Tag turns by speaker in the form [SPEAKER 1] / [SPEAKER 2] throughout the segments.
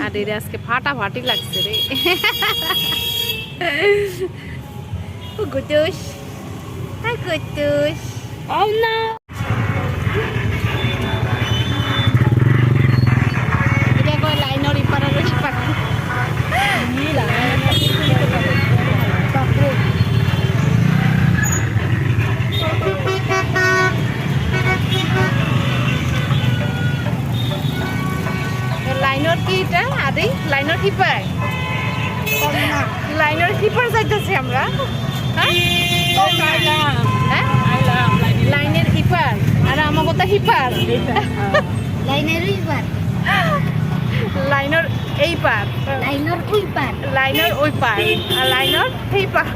[SPEAKER 1] আরে আজকে ফাটাফাটি লাগছে রে গুটুস হাই গুটুস ও না এটা কই লাইনের ইপারে ইপারে নীলা বাপরে লাইনের কি এটা আদি লাইনের কি পায় লাইনের কিপার যাইতেছি আমরা হ্যাঁ লাইনের হিপার আর আমার কথা হিপার
[SPEAKER 2] লাইনের ওই পার
[SPEAKER 1] লাইনের এই পার
[SPEAKER 2] লাইনের ওই পার
[SPEAKER 1] লাইনের ওই পার আর লাইনের এই পার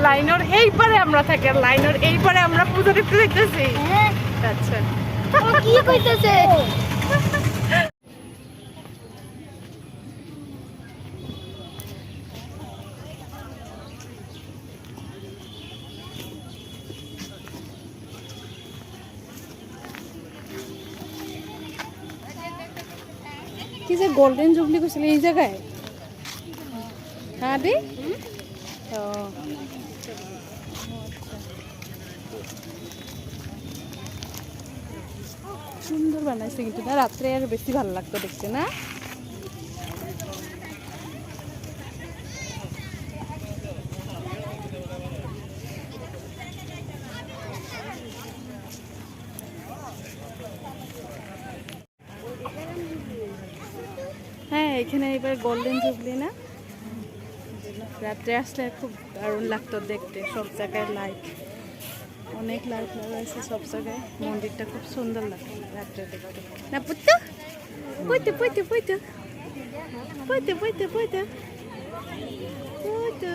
[SPEAKER 1] লাইনের এই পারে আমরা থাকি আর লাইনের এই পারে আমরা পুজো দেখতে দেখতেছি আচ্ছা
[SPEAKER 2] কি কইতেছে
[SPEAKER 1] কি যে গোল্ডেন জুবলি করছিল এই জায়গায় হ্যাঁ দি সুন্দর বানাইছে কিন্তু না রাত্রে আর বেশি ভালো লাগতো দেখতে না হ্যাঁ এখানে এবার গোল্ডেন জুবলি না রাত্রে আসলে খুব দারুণ লাগতো দেখতে সব জায়গায় লাইট অনেক লাইট লাগাইছে সব জায়গায় মন্দিরটা খুব সুন্দর লাগে রাত্রে দেখতে না পুত্তু পুত্তু পুত্তু পুত্তু পুত্তু পুত্তু পুত্তু পুত্তু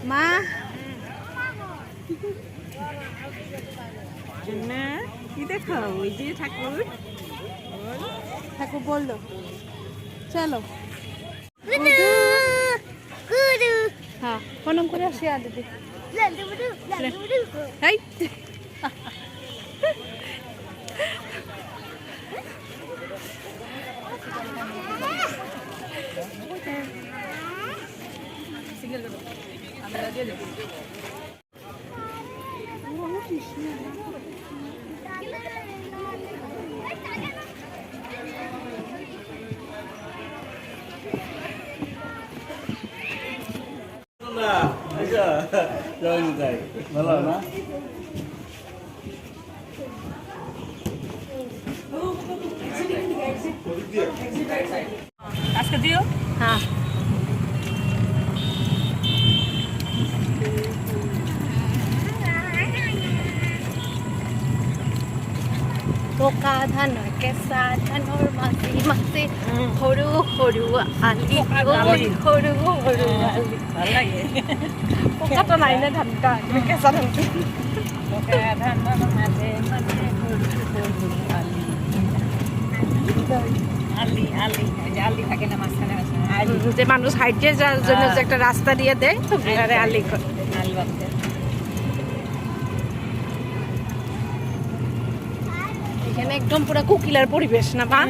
[SPEAKER 1] মা কি দেখো ওই যে ঠাকুর ঠাকুর বললো চলো হ্যাঁ প্রণাম করে আসি আর দিদি
[SPEAKER 3] ভালো না আজকে দিও
[SPEAKER 1] হ্যাঁ পোকা ধান কেঁচা ধানৰ মাছি মাছি সৰু সৰু আলি সৰু সৰু আলি
[SPEAKER 3] ভাল লাগে
[SPEAKER 1] পোকাটো নাই নে ধানটা কেঁচা ধানটো
[SPEAKER 3] ধানৰ মাজে মাজে আলি আলি আলি থাকে না মাঝখানে
[SPEAKER 1] যে মানুষ হাইটে যাওয়ার জন্য যে একটা রাস্তা দিয়ে দেয় আরে আলি
[SPEAKER 3] আলি বাঁধতে
[SPEAKER 1] এখানে একদম পুরো কোকিলার পরিবেশ না মা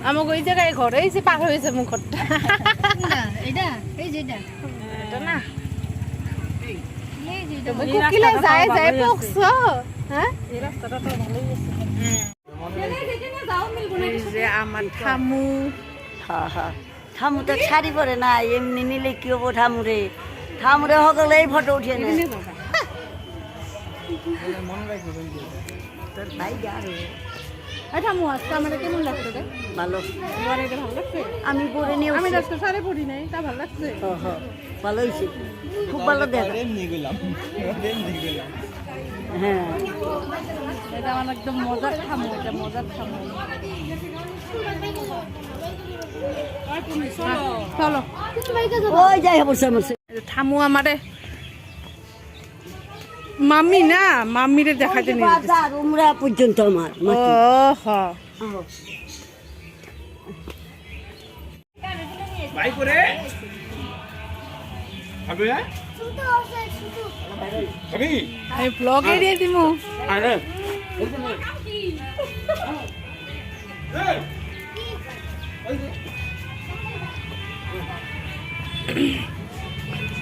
[SPEAKER 1] আমাকে ওই জায়গায় ঘর এই যে পার হয়েছে মুখটা
[SPEAKER 2] এটা এই যেটা
[SPEAKER 1] এটা না
[SPEAKER 2] এই যেটা
[SPEAKER 1] কোকিলা যায় যায় পকছো হ্যাঁ
[SPEAKER 3] এই রাস্তাটা তো ভালোই আছে
[SPEAKER 1] এই যে আমার ঠামু
[SPEAKER 4] হ্যাঁ হ্যাঁ ঠামু তো শাড়ি পরে না এমনি নিলে কি হবো ঠামুরে ঠামুরে সকলে এই ফটো উঠিয়ে নেয় তোর ভাই যাবে
[SPEAKER 1] ঠামু আজকে আমার কেমন লাগছে রে
[SPEAKER 4] ভালো
[SPEAKER 1] তোমার এটা ভালো লাগছে
[SPEAKER 4] আমি পরে নিয়ে
[SPEAKER 1] আমি আজকে শাড়ি পরি নাই তা ভালো লাগছে
[SPEAKER 4] ভালো হয়েছে খুব ভালো দেখা হ্যাঁ
[SPEAKER 1] এটা আমার একদম মজার ঠামু এটা মজার ঠামু চলো
[SPEAKER 4] ওই যাই বসে আমার
[SPEAKER 1] থামু আমারে মাম্মি না মাম্মিরে দেখাতে নিয়ে যেতেছে।
[SPEAKER 4] বাজার উমরা পর্যন্ত আমার
[SPEAKER 1] ও হ
[SPEAKER 5] ভাই করে খাবে খাবি
[SPEAKER 1] এই ব্লগে দিয়ে দিমু।
[SPEAKER 5] আরে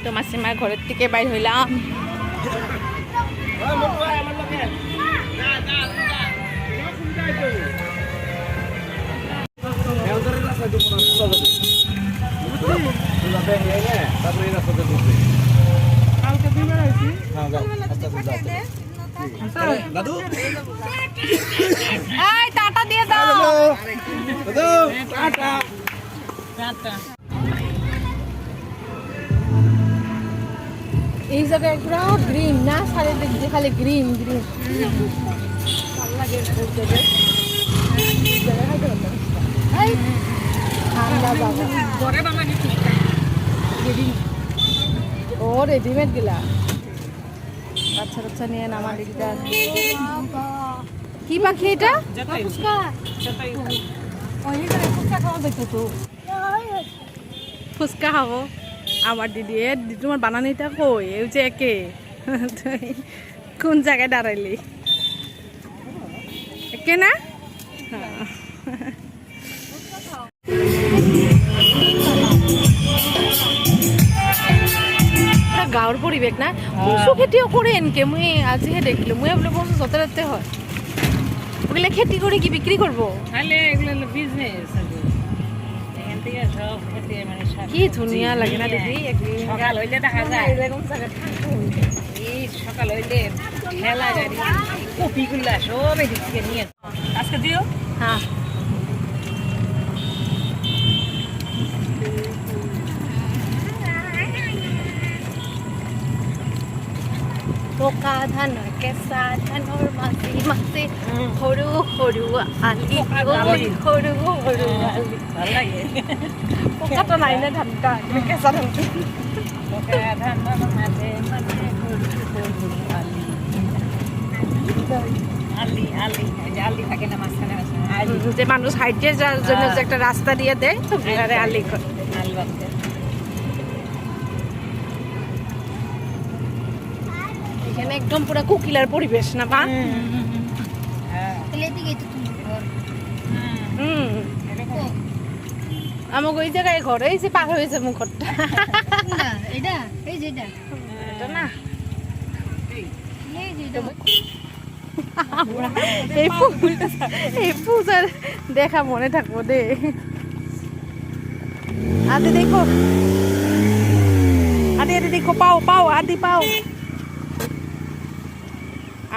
[SPEAKER 1] তো মাসিমার ঘরের থেকে বাইর হইলাম।
[SPEAKER 5] দাদু
[SPEAKER 1] এই টাটা দিয়ে দাও।
[SPEAKER 5] দাদু টাটা
[SPEAKER 1] এই জায়গায় পুরো গ্রিন না চারিদিক দিয়ে খালি গ্রিন গ্রিন ঠান্ডা জায়গা ও রেডিমেড গিলা বাচ্চা বাচ্চা নিয়ে নামা দিকটা কি পাখি এটা ফুচকা খাবো আমার দিদি তোমার বানানিটা কই এই যে একে কোন জায়গায় দাঁড়াইলি একে না গাঁৱৰ পৰিৱেশ না কচু খেতিও কৰে এনেকে মই আজিহে দেখিলো মই বোলে বস্তু য'তে ত'তে হয় ওগুলা খেতি করে কি বিক্রি করবো
[SPEAKER 3] তাহলে এগুলো হলো বিজনেস এখান থেকে সব খেতে মানে
[SPEAKER 1] কি ধুনিয়া লাগে না দিদি
[SPEAKER 3] সকাল হইলে দেখা যায় এই সকাল হইলে ঠেলা গাড়ি কপিগুলা সব এদিক থেকে নিয়ে আজকে দিও
[SPEAKER 1] হ্যাঁ পোকা ধান কেঁচা ধানৰ মাছি মাছি সৰু সৰু আলি সৰু সৰু আলি
[SPEAKER 3] ভাল লাগে
[SPEAKER 1] পোকাটো নাই নে ধানটা কেঁচা ধানটো
[SPEAKER 3] পোকা ধান মাঝে মাঝে আলি আলি এই যে আলি থাকে না মাঝখানে আলি
[SPEAKER 1] যে মানুষ হাইটে যাওয়ার জন্য যে একটা রাস্তা দিয়ে দেয় আরে আলি করে
[SPEAKER 3] আলি বাঁধতে
[SPEAKER 1] এখানে একদম পুরো কোকিলার পরিবেশ না মা
[SPEAKER 3] হ্যাঁ
[SPEAKER 1] আমাকে ওই জায়গায় ঘর এই যে পার হয়েছে মুখটা
[SPEAKER 2] এটা এই যেটা
[SPEAKER 1] এটা না
[SPEAKER 2] এই যেটা
[SPEAKER 1] এই পূজার দেখা মনে থাকবো দে আদি দেখো আদি আদি দেখো পাও পাও আদি পাও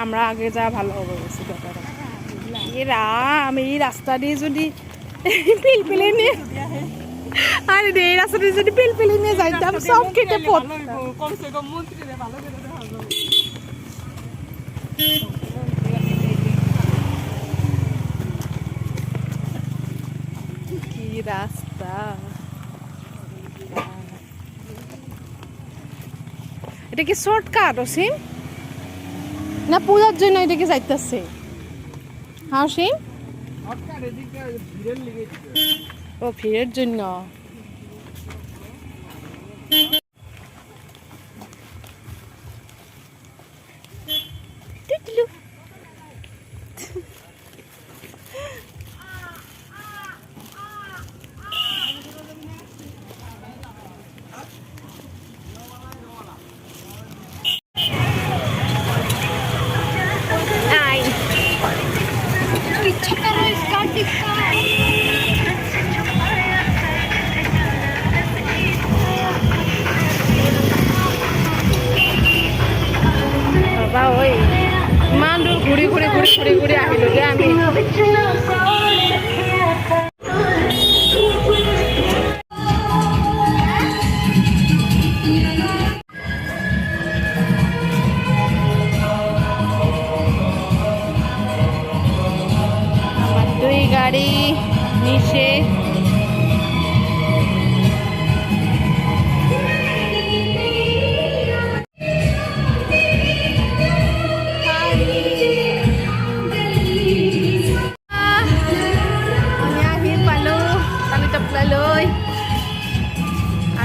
[SPEAKER 1] আমরা আগে যা ভালো হবে বেশি ব্যাপারে আমি এই রাস্তা দিয়ে যদি পিলপিলি নিয়ে আরে এই রাস্তা দিয়ে যদি পিলপিলি নিয়ে যাইতাম সব কেটে পড়তাম কি রাস্তা এটা কি শর্টকাট অসীম না পূজার জন্য এটাকে যাইতেছে হ্যাঁ অসীম ও ভিড়ের জন্য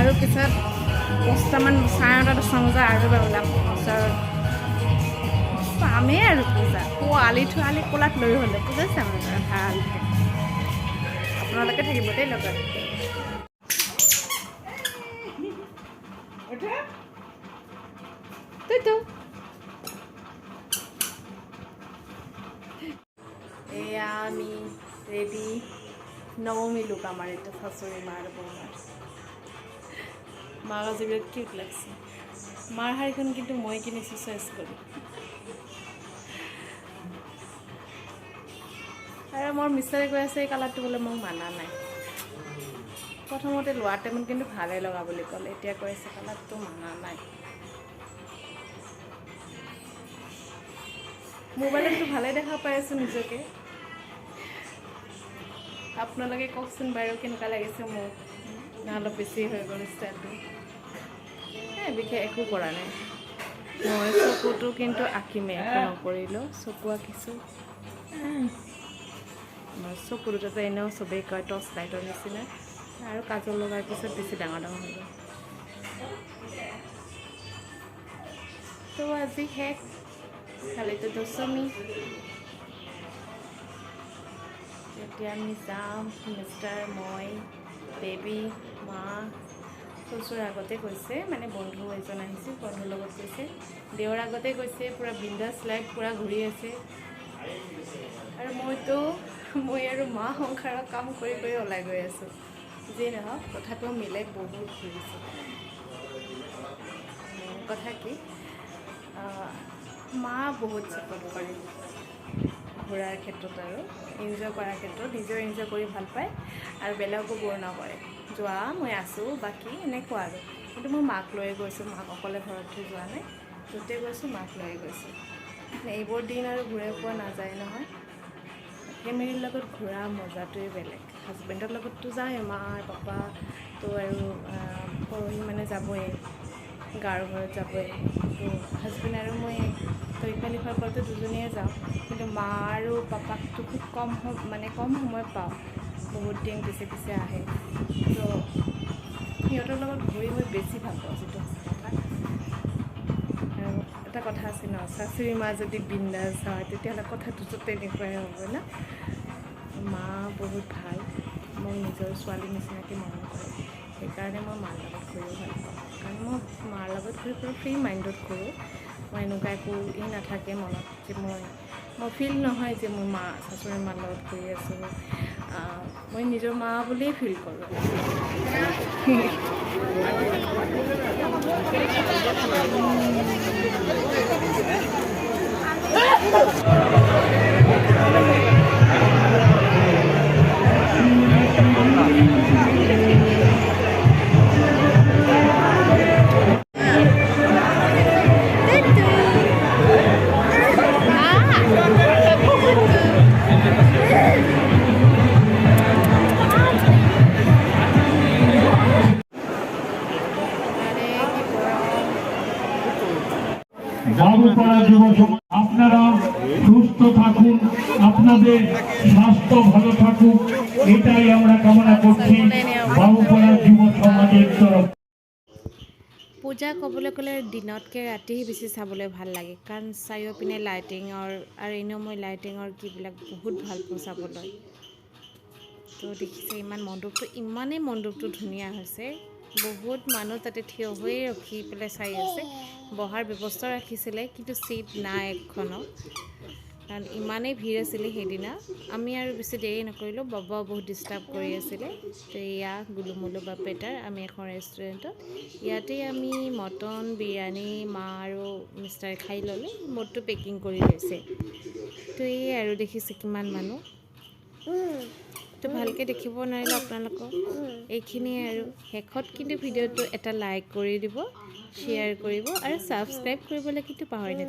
[SPEAKER 1] আৰু পিছত 10টামান 9:30 চাওঁ আৰু এবাৰ ওলাম ওচৰত পামেই আৰু পূজা ছোৱালী কোলাত লৈ হ'লে পূজা চাম ভালকৈ আপোনালোকে থাকিব দেই লগত এয়া আমি ৰেডি নৱমী লোক আমাৰ এইটো শাশুড়ি মা আৰু বৌমাৰ মাৰ আজি বিৰাট কিউট লাগছে মাৰ শাড়ীখন কিন্তু মই কিনিছোঁ চইচ কৰি আৰু মোৰ মিষ্টাৰে কৈ আছে এই কালাৰটো বোলে মোক মানা নাই প্ৰথমতে লোৱা টাইমত কিন্তু ভালেই লগা বুলি ক'লে এতিয়া কৈ আছে কালাৰটো মানা নাই মোবাইলততো ভালেই দেখা পাই আছোঁ নিজকে আপোনালোকে কওকচোন বাৰু কেনেকুৱা লাগিছে মোক অলপ বেছি হৈ গ'ল ষ্টাইলটো বিশেষ একো কৰা নাই মই চকুটো কিন্তু আঁকিমেই একো নকৰিলোঁ চকু আঁকিছোঁ মই চকুটো যাতে এনেও চবেই কয় টৰ্চ লাইটৰ নিচিনা আৰু কাজল লগাৰ পিছত বেছি ডাঙৰ হৈ গ'ল তো আজি শেষ কালিতো দশমী এতিয়া আমি যাম মিষ্টাৰ মই বেবী মা শ্বশুৰ আগতে গৈছে মানে বন্ধু এজন আহিছে বন্ধুৰ লগত গৈছে দেওৰ আগতে গৈছে পূৰা বিন্দাছ লাইফ পূৰা ঘূৰি আছে আৰু মই আৰু মা সংসাৰৰ কাম কৰি কৰি ওলাই গৈ আছোঁ যিয়ে নহওক কথাটো মিলাই বহুত ঘূৰিছোঁ কথা কি মা বহুত ছাপৰ্ট কৰে ঘূৰাৰ ক্ষেত্ৰত আৰু এনজয় কৰাৰ ক্ষেত্ৰত নিজেও এনজয় কৰি ভাল পায় আৰু বেলেগকো বৰ নকৰে যোৱা মই আছোঁ বাকী এনেকুৱা আৰু কিন্তু মই মাক লৈ গৈছোঁ মাক অকলে ঘৰত থৈ যোৱা নাই য'তে গৈছোঁ মাক লৈ গৈছোঁ এইবোৰ দিন আৰু ঘূৰাই পোৱা নাযায় নহয় ফেমিলিৰ লগত ঘূৰা মজাটোৱে বেলেগ হাজবেণ্ডৰ লগততো যায় মা পাপা তো আৰু পৰহি মানে যাবই গাঁৱৰ ঘৰত যাবই তো হাজবেণ্ড আৰু মই তৈকালি ঘৰতো দুজনীয়ে যাওঁ কিন্তু মা আৰু পাপাকতো খুব কম সময় পাওঁ বহুত দিন পিছে পিছে আহে তো সিহঁতৰ লগত ঘূৰি মই বেছি ভাল পাওঁ যিটো কথা আৰু এটা কথা আছে ন শাশুড়ি মা যদি বিন্দাছ হয় তেতিয়াহ'লে কথাটোতো তেনেকুৱাই হ'ব না মা বহুত ভাল মোক নিজৰ ছোৱালীৰ নিচিনাকৈ মৰম কৰে সেইকাৰণে মই মাৰ লগত ঘূৰিও ভাল পাওঁ কাৰণ মই মাৰ লগত ঘূৰি পুৰা ফ্ৰী মাইণ্ডত ঘূৰোঁ মই এনেকুৱা একো নাথাকে মনত যে মই ফিল নহয় যে মই মা শাশুড়ি মাৰ লগত ঘূৰি আছোঁ মই নিজৰ মা বুলিয়েই ফিল কৰোঁ
[SPEAKER 6] বাবুপাড়া যুব সমাজ আপনারা সুস্থ থাকুন আপনাদের স্বাস্থ্য ভালো থাকুক এটাই আমরা কামনা করছি বাবুপাড়া যুব সমাজের তরফ
[SPEAKER 1] পূজা ক'বলৈ গ'লে দিনতকৈ ৰাতিহে বেছি চাবলৈ ভাল লাগে কাৰণ চাৰিওপিনে লাইটিঙৰ আৰু এনেও মই লাইটিঙৰ কিবিলাক বহুত ভাল পাওঁ চাবলৈ তো দেখিছে ইমানেই মণ্ডপটো ধুনীয়া হৈছে বহুত মানুহ তাতে থিয় হৈ ৰখি পেলাই চাই আছে বহাৰ ব্যৱস্থা ৰাখিছিলে কিন্তু চিট নাই এখনো কাৰণ ইমানেই ভিৰ আছিলে সেইদিনা আমি আৰু বেছি দেৰি নকৰিলোঁ বাবাও বহুত ডিষ্টাৰ্ব কৰি আছিলে তো এয়া গুলুমুলু বাপেটাৰ আমি এখন ৰেষ্টুৰেণ্টত ইয়াতেই আমি মটন বিৰিয়ানী মা আৰু মিষ্টাৰ খাই ল'লে মোৰটো পেকিং কৰি লৈছে তো এই আৰু দেখিছে কিমান মানুহ তো ভালকৈ দেখিব নোৱাৰিলে আপোনালোকক এইখিনিয়ে আৰু শেষত কিন্তু ভিডিঅ'টো এটা লাইক কৰি দিব শ্বেয়াৰ কৰিব আৰু ছাবস্ক্ৰাইব কৰিবলৈ কিন্তু পাহৰি নাযাব